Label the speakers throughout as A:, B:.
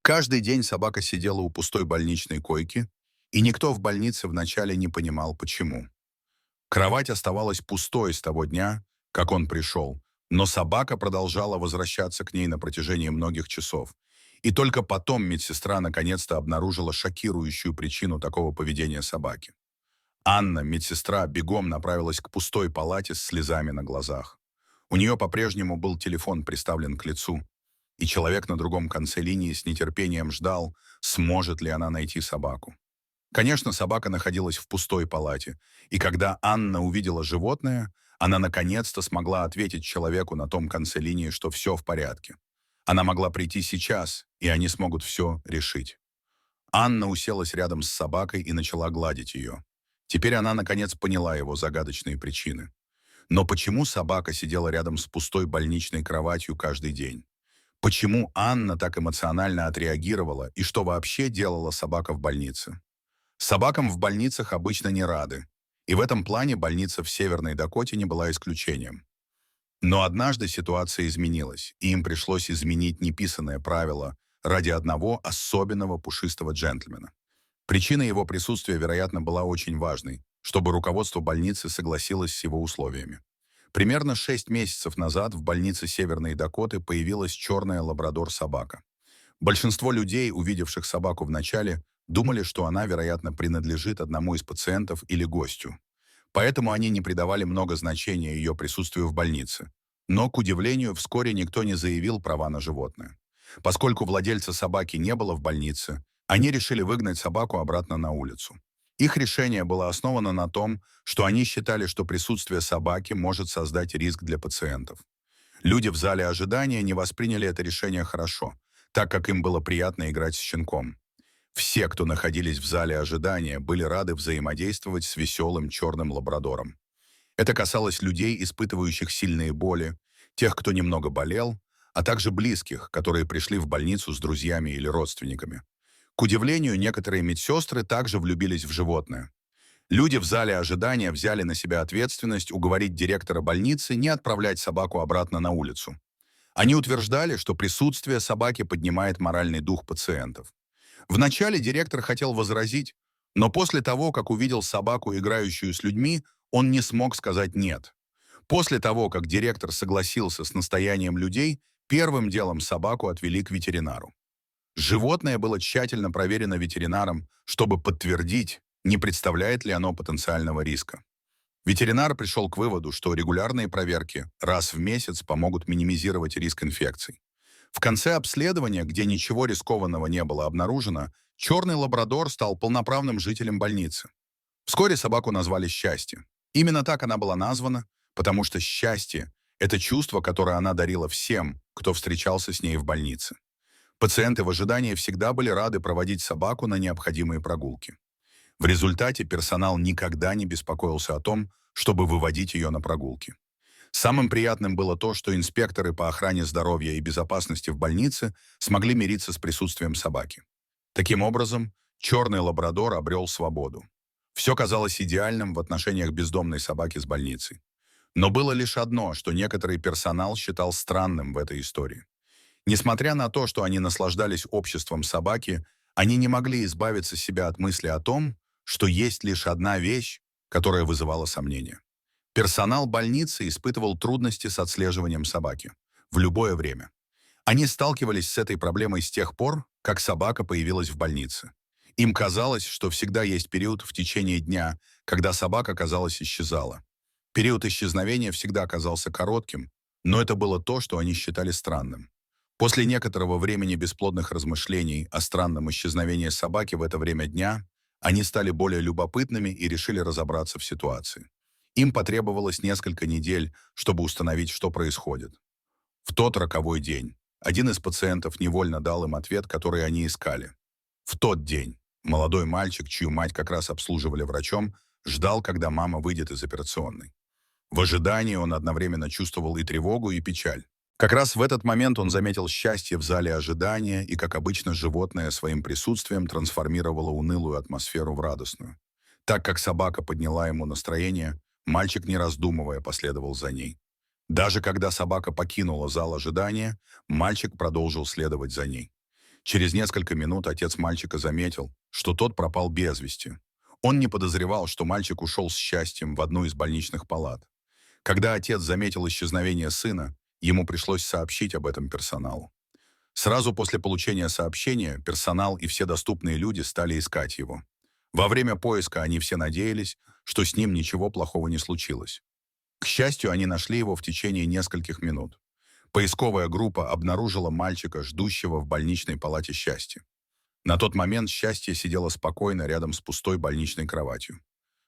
A: Каждый день собака сидела у пустой больничной койки, и никто в больнице вначале не понимал, почему. Кровать оставалась пустой с того дня, как он пришел, но собака продолжала возвращаться к ней на протяжении многих часов. И только потом медсестра наконец-то обнаружила шокирующую причину такого поведения собаки. Анна, медсестра, бегом направилась к пустой палате с слезами на глазах. У нее по-прежнему был телефон приставлен к лицу, и человек на другом конце линии с нетерпением ждал, сможет ли она найти собаку. Конечно, собака находилась в пустой палате, и когда Анна увидела животное, она наконец-то смогла ответить человеку на том конце линии, что все в порядке. Она могла прийти сейчас, и они смогут все решить. Анна уселась рядом с собакой и начала гладить ее. Теперь она наконец поняла его загадочные причины. Но почему собака сидела рядом с пустой больничной кроватью каждый день? Почему Анна так эмоционально отреагировала и что вообще делала собака в больнице? Собакам в больницах обычно не рады, и в этом плане больница в Северной Дакоте не была исключением. Но однажды ситуация изменилась, и им пришлось изменить неписанное правило ради одного особенного пушистого джентльмена. Причина его присутствия, вероятно, была очень важной, чтобы руководство больницы согласилось с его условиями. Примерно 6 месяцев назад в больнице Северной Дакоты появилась черная лабрадор-собака. Большинство людей, увидевших собаку в начале, думали, что она, вероятно, принадлежит одному из пациентов или гостю. Поэтому они не придавали много значения ее присутствию в больнице. Но, к удивлению, вскоре никто не заявил права на животное. Поскольку владельца собаки не было в больнице, они решили выгнать собаку обратно на улицу. Их решение было основано на том, что они считали, что присутствие собаки может создать риск для пациентов. Люди в зале ожидания не восприняли это решение хорошо, так как им было приятно играть с щенком. Все, кто находились в зале ожидания, были рады взаимодействовать с веселым черным лабрадором. Это касалось людей, испытывающих сильные боли, тех, кто немного болел, а также близких, которые пришли в больницу с друзьями или родственниками. К удивлению, некоторые медсестры также влюбились в животное. Люди в зале ожидания взяли на себя ответственность уговорить директора больницы не отправлять собаку обратно на улицу. Они утверждали, что присутствие собаки поднимает моральный дух пациентов. Вначале директор хотел возразить, но после того, как увидел собаку, играющую с людьми, он не смог сказать «нет». После того, как директор согласился с настоянием людей, первым делом собаку отвели к ветеринару. Животное было тщательно проверено ветеринаром, чтобы подтвердить, не представляет ли оно потенциального риска. Ветеринар пришел к выводу, что регулярные проверки раз в месяц помогут минимизировать риск инфекций. В конце обследования, где ничего рискованного не было обнаружено, черный лабрадор стал полноправным жителем больницы. Вскоре собаку назвали «Счастье». Именно так она была названа, потому что счастье– это чувство, которое она дарила всем, кто встречался с ней в больнице. Пациенты в ожидании всегда были рады проводить собаку на необходимые прогулки. В результате персонал никогда не беспокоился о том, чтобы выводить ее на прогулки. Самым приятным было то, что инспекторы по охране здоровья и безопасности в больнице смогли мириться с присутствием собаки. Таким образом, черный лабрадор обрел свободу. Все казалось идеальным в отношениях бездомной собаки с больницей. Но было лишь одно, что некоторый персонал считал странным в этой истории. Несмотря на то, что они наслаждались обществом собаки, они не могли избавиться себя от мысли о том, что есть лишь одна вещь, которая вызывала сомнения. Персонал больницы испытывал трудности с отслеживанием собаки в любое время. Они сталкивались с этой проблемой с тех пор, как собака появилась в больнице. Им казалось, что всегда есть период в течение дня, когда собака, казалось, исчезала. Период исчезновения всегда оказался коротким, но это было то, что они считали странным. После некоторого времени бесплодных размышлений о странном исчезновении собаки в это время дня, они стали более любопытными и решили разобраться в ситуации. Им потребовалось несколько недель, чтобы установить, что происходит. В тот роковой день один из пациентов невольно дал им ответ, который они искали. В тот день молодой мальчик, чью мать как раз обслуживали врачом, ждал, когда мама выйдет из операционной. В ожидании он одновременно чувствовал и тревогу, и печаль. Как раз в этот момент он заметил счастье в зале ожидания, и, как обычно, животное своим присутствием трансформировало унылую атмосферу в радостную. Так как собака подняла ему настроение, мальчик, не раздумывая, последовал за ней. Даже когда собака покинула зал ожидания, мальчик продолжил следовать за ней. Через несколько минут отец мальчика заметил, что тот пропал без вести. Он не подозревал, что мальчик ушел с счастьем в одну из больничных палат. Когда отец заметил исчезновение сына, ему пришлось сообщить об этом персоналу. Сразу после получения сообщения персонал и все доступные люди стали искать его. Во время поиска они все надеялись, что с ним ничего плохого не случилось. К счастью, они нашли его в течение нескольких минут. Поисковая группа обнаружила мальчика, ждущего в больничной палате счастья. На тот момент счастье сидело спокойно рядом с пустой больничной кроватью.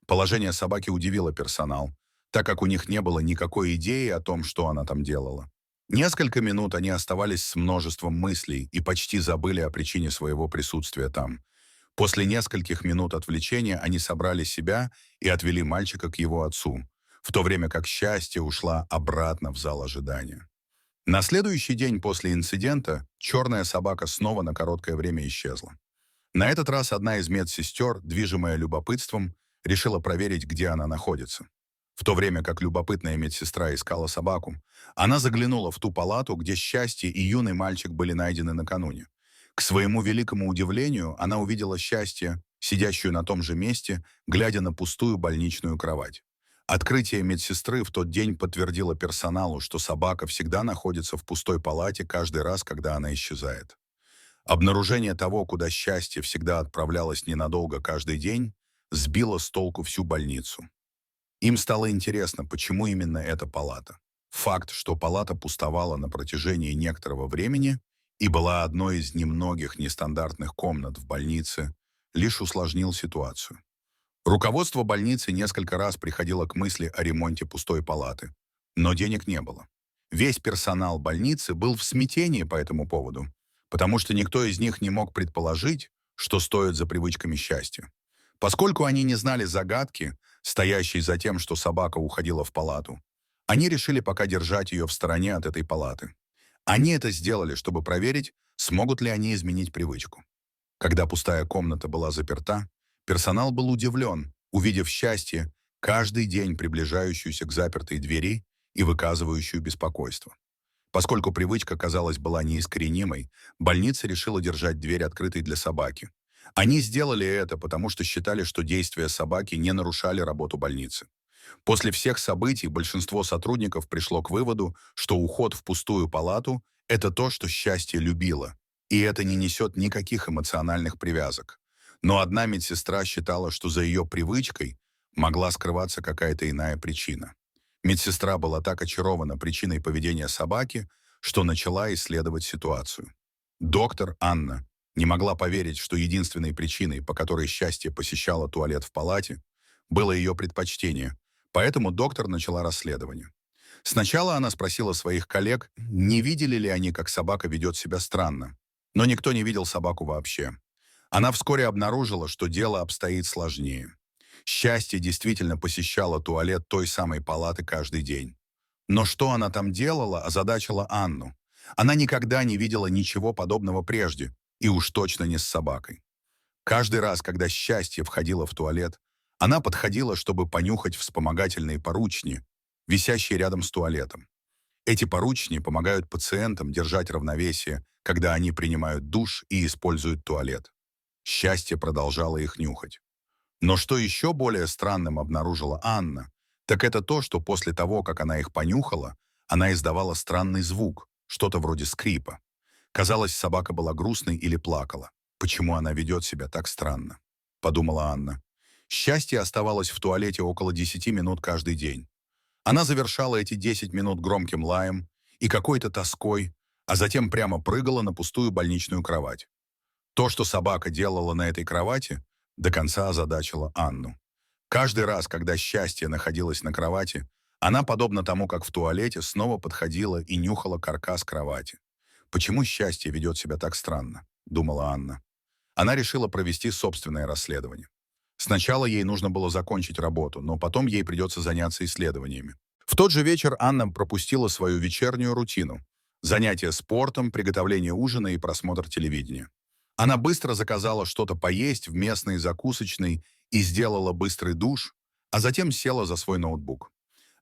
A: Положение собаки удивило персонал, так как у них не было никакой идеи о том, что она там делала. Несколько минут они оставались с множеством мыслей и почти забыли о причине своего присутствия там. После нескольких минут отвлечения они собрали себя и отвели мальчика к его отцу, в то время как счастье ушла обратно в зал ожидания. На следующий день после инцидента черная собака снова на короткое время исчезла. На этот раз одна из медсестер, движимая любопытством, решила проверить, где она находится. В то время как любопытная медсестра искала собаку, она заглянула в ту палату, где счастье и юный мальчик были найдены накануне. К своему великому удивлению, она увидела счастье, сидящую на том же месте, глядя на пустую больничную кровать. Открытие медсестры в тот день подтвердило персоналу, что собака всегда находится в пустой палате каждый раз, когда она исчезает. Обнаружение того, куда счастье всегда отправлялось ненадолго каждый день, сбило с толку всю больницу. Им стало интересно, почему именно эта палата. Факт, что палата пустовала на протяжении некоторого времени и была одной из немногих нестандартных комнат в больнице, лишь усложнил ситуацию. Руководство больницы несколько раз приходило к мысли о ремонте пустой палаты, но денег не было. Весь персонал больницы был в смятении по этому поводу, потому что никто из них не мог предположить, что стоит за привычками счастья. Поскольку они не знали загадки, стоящей за тем, что собака уходила в палату, они решили пока держать ее в стороне от этой палаты. Они это сделали, чтобы проверить, смогут ли они изменить привычку. Когда пустая комната была заперта, персонал был удивлен, увидев счастье, каждый день приближающуюся к запертой двери и выказывающую беспокойство. Поскольку привычка, казалось, была неискоренимой, больница решила держать дверь открытой для собаки. Они сделали это, потому что считали, что действия собаки не нарушали работу больницы. После всех событий большинство сотрудников пришло к выводу, что уход в пустую палату– это то, что счастье любило, и это не несет никаких эмоциональных привязок. Но одна медсестра считала, что за ее привычкой могла скрываться какая-то иная причина. Медсестра была так очарована причиной поведения собаки, что начала исследовать ситуацию. Доктор Анна не могла поверить, что единственной причиной, по которой счастье посещало туалет в палате, было ее предпочтение, поэтому доктор начала расследование. Сначала она спросила своих коллег, не видели ли они, как собака ведет себя странно, но никто не видел собаку вообще. Она вскоре обнаружила, что дело обстоит сложнее. Счастье действительно посещало туалет той самой палаты каждый день. Но что она там делала, озадачила Анну. Она никогда не видела ничего подобного прежде, и уж точно не с собакой. Каждый раз, когда счастье входило в туалет, она подходила, чтобы понюхать вспомогательные поручни, висящие рядом с туалетом. Эти поручни помогают пациентам держать равновесие, когда они принимают душ и используют туалет. Счастье продолжало их нюхать. Но что еще более странным обнаружила Анна, так это то, что после того, как она их понюхала, она издавала странный звук, что-то вроде скрипа. Казалось, собака была грустной или плакала. Почему она ведет себя так странно? Подумала Анна. Счастье оставалось в туалете около 10 минут каждый день. Она завершала эти 10 минут громким лаем и какой-то тоской, а затем прямо прыгала на пустую больничную кровать. То, что собака делала на этой кровати, до конца озадачило Анну. Каждый раз, когда счастье находилось на кровати, она, подобно тому, как в туалете, снова подходила и нюхала каркас кровати. «Почему счастье ведет себя так странно?» – думала Анна. Она решила провести собственное расследование. Сначала ей нужно было закончить работу, но потом ей придется заняться исследованиями. В тот же вечер Анна пропустила свою вечернюю рутину – занятия спортом, приготовление ужина и просмотр телевидения. Она быстро заказала что-то поесть в местной закусочной и сделала быстрый душ, а затем села за свой ноутбук.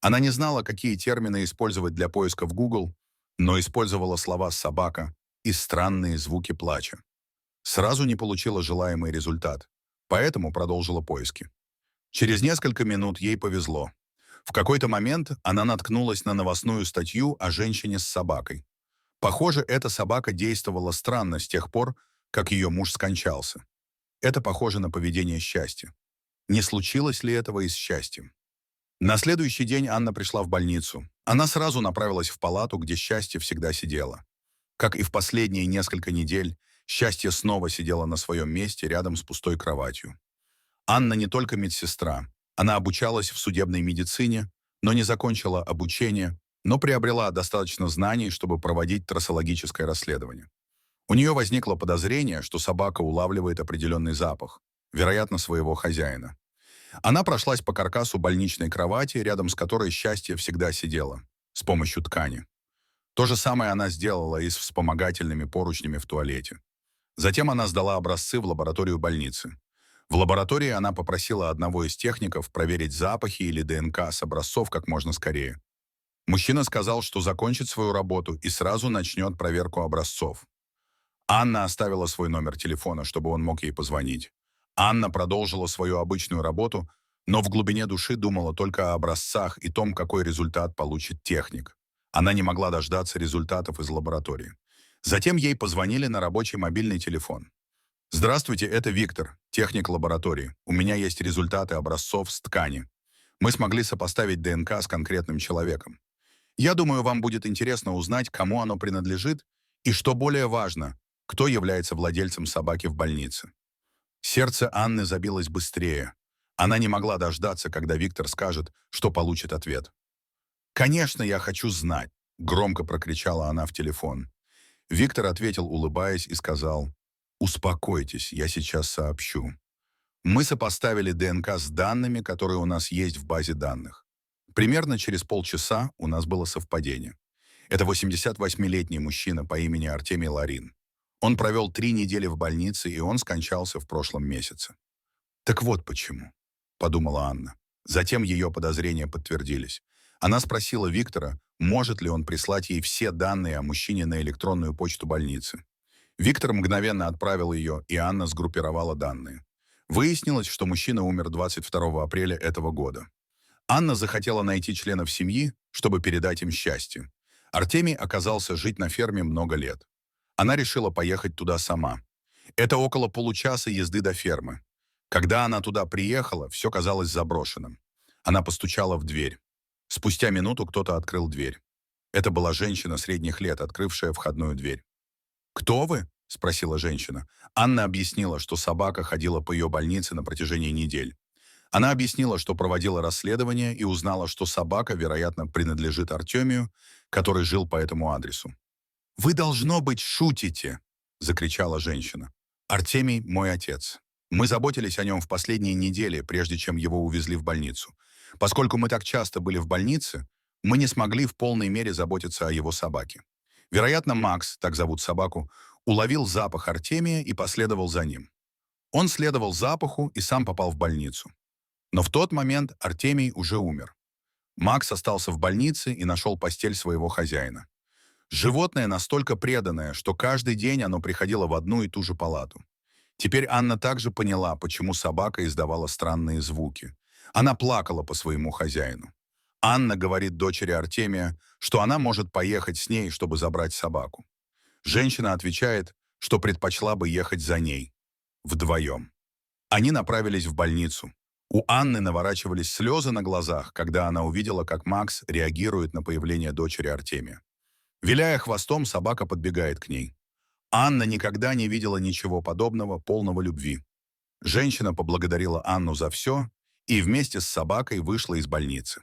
A: Она не знала, какие термины использовать для поиска в Google, но использовала слова «собака» и странные звуки плача. Сразу не получила желаемый результат, поэтому продолжила поиски. Через несколько минут ей повезло. В какой-то момент она наткнулась на новостную статью о женщине с собакой. Похоже, эта собака действовала странно с тех пор, как ее муж скончался. Это похоже на поведение счастья. Не случилось ли этого и с счастьем? На следующий день Анна пришла в больницу. Она сразу направилась в палату, где счастье всегда сидело. Как и в последние несколько недель, счастье снова сидело на своем месте рядом с пустой кроватью. Анна не только медсестра. Она обучалась в судебной медицине, но не закончила обучение, но приобрела достаточно знаний, чтобы проводить трассологическое расследование. У нее возникло подозрение, что собака улавливает определенный запах, вероятно, своего хозяина. Она прошлась по каркасу больничной кровати, рядом с которой счастье всегда сидело, с помощью ткани. То же самое она сделала и с вспомогательными поручнями в туалете. Затем она сдала образцы в лабораторию больницы. В лаборатории она попросила одного из техников проверить запахи или ДНК с образцов как можно скорее. Мужчина сказал, что закончит свою работу и сразу начнет проверку образцов. Анна оставила свой номер телефона, чтобы он мог ей позвонить. Анна продолжила свою обычную работу, но в глубине души думала только о образцах и том, какой результат получит техник. Она не могла дождаться результатов из лаборатории. Затем ей позвонили на рабочий мобильный телефон. «Здравствуйте, это Виктор, техник лаборатории. У меня есть результаты образцов с ткани. Мы смогли сопоставить ДНК с конкретным человеком. Я думаю, вам будет интересно узнать, кому оно принадлежит и, что более важно, кто является владельцем собаки в больнице». Сердце Анны забилось быстрее. Она не могла дождаться, когда Виктор скажет, что получит ответ. «Конечно, я хочу знать», — громко прокричала она в телефон. Виктор ответил, улыбаясь, и сказал: «Успокойтесь, я сейчас сообщу. Мы сопоставили ДНК с данными, которые у нас есть в базе данных. Примерно через полчаса у нас было совпадение. Это 88-летний мужчина по имени Артемий Ларин. Он провел 3 недели в больнице, и он скончался в прошлом месяце». «Так вот почему», — подумала Анна. Затем ее подозрения подтвердились. Она спросила Виктора, может ли он прислать ей все данные о мужчине на электронную почту больницы. Виктор мгновенно отправил ее, и Анна сгруппировала данные. Выяснилось, что мужчина умер 22 апреля этого года. Анна захотела найти членов семьи, чтобы передать им счастье. Артемий оказался жить на ферме много лет. Она решила поехать туда сама. Это около получаса езды до фермы. Когда она туда приехала, все казалось заброшенным. Она постучала в дверь. Спустя минуту кто-то открыл дверь. Это была женщина средних лет, открывшая входную дверь. «Кто вы?» — спросила женщина. Анна объяснила, что собака ходила по ее больнице на протяжении недель. Она объяснила, что проводила расследование и узнала, что собака, вероятно, принадлежит Артемию, который жил по этому адресу. «Вы, должно быть, шутите!» — закричала женщина. «Артемий — мой отец. Мы заботились о нем в последние недели, прежде чем его увезли в больницу. Поскольку мы так часто были в больнице, мы не смогли в полной мере заботиться о его собаке. Вероятно, Макс, так зовут собаку, уловил запах Артемия и последовал за ним. Он следовал запаху и сам попал в больницу. Но в тот момент Артемий уже умер. Макс остался в больнице и нашел постель своего хозяина. Животное настолько преданное, что каждый день оно приходило в одну и ту же палату. Теперь Анна также поняла, почему собака издавала странные звуки. Она плакала по своему хозяину. Анна говорит дочери Артемия, что она может поехать с ней, чтобы забрать собаку. Женщина отвечает, что предпочла бы ехать за ней. Вдвоем. Они направились в больницу. У Анны наворачивались слезы на глазах, когда она увидела, как Макс реагирует на появление дочери Артемия. Виляя хвостом, собака подбегает к ней. Анна никогда не видела ничего подобного, полного любви. Женщина поблагодарила Анну за все и вместе с собакой вышла из больницы.